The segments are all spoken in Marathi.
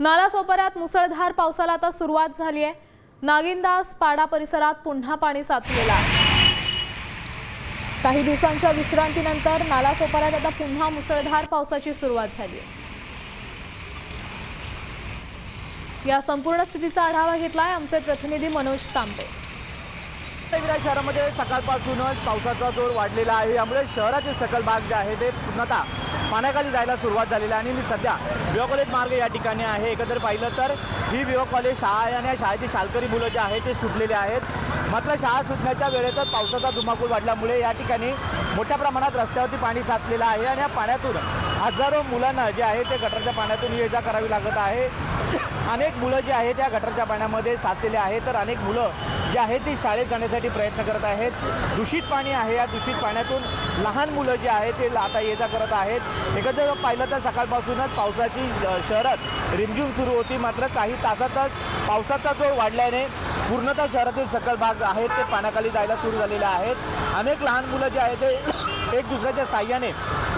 नालासोपाऱ्यात मुसळधार पावसाला आता सुरुवात झाली आहे। नागिनदास पाडा परिसरात पुन्हा पाणी साचलेलं आहे। काही दिवसांच्या विश्रांतीनंतर नालासोपाऱ्यात आता पुन्हा मुसळधार पावसाची सुरुवात झाली आहे। या संपूर्ण स्थितीचा आढावा घेतलाय आमचे प्रतिनिधी मनोज तांबे। विरार शहरामध्ये सकाळपासूनच पावसाचा जोर वाढलेला आहे। यामुळे शहरातील सकल भाग जे आहे ते पूर्णतः पाण्याखाली जायला सुरुवात झालेली आहे। आणि मी सध्या विवा कॉलेज मार्ग या ठिकाणी आहे। एकंदर पाहिलं तर ही विवा कॉलेज शाळा आहे आणि या शाळेची शाळकरी मुलं जे आहे ते सुटलेले आहेत। मात्र शाळा सुटण्याच्या वेळेतच पावसाचा धुमाकूळ वाढल्यामुळे या ठिकाणी मोठ्या प्रमाणात रस्त्यावरती पाणी साचलेलं आहे आणि या पाण्यातून हजारो मुलांना जे आहे ते गटारच्या पाण्यातून ये-जा करावी लागत आहे। अनेक मुलं जे आहेत त्या गटारच्या पाण्यामध्ये साचलेले आहेत, तर अनेक मुलं जे आहेत ती शाळेत जाण्यासाठी प्रयत्न करत आहेत। दूषित पाणी आहे, या दूषित पाण्यातून लहान मुलं जे आहेत ते आता ये-जा करत आहेत। एकंदर पाहिलं तर सकाळपासूनच पावसाची शहरात रिमझिम सुरू होती, मात्र काही तासातच पावसाचा जोर वाढल्याने पूर्णतः शहरातील सकल भाग आहेत ते पाण्याखाली जायला सुरू झालेले आहेत। अनेक लहान मुलं जे आहेत ते एक दुसऱ्याच्या साह्याने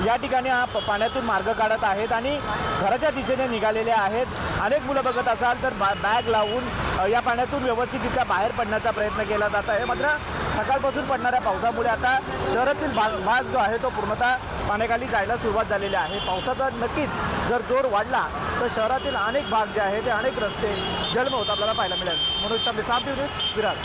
या ठिकाणी पाण्यातून मार्ग काढत आहेत आणि घराच्या दिशेने निघालेले आहेत। अनेक मुलं बघत असाल तर बॅग लावून या पाण्यातून व्यवस्थितरित्या बाहेर पडण्याचा प्रयत्न केला जात आहे। मात्र सकाळपासून पडणाऱ्या पावसामुळे आता शहरातील भाग जो आहे तो पूर्णतः पाण्याखाली जायला सुरुवात झालेली आहे। पावसाचा नक्कीच जर जोर वाढला तर शहरातील अनेक भाग जे आहेत ते अनेक रस्ते जलमय होत आपल्याला पाहायला मिळेल। म्हणून विरार।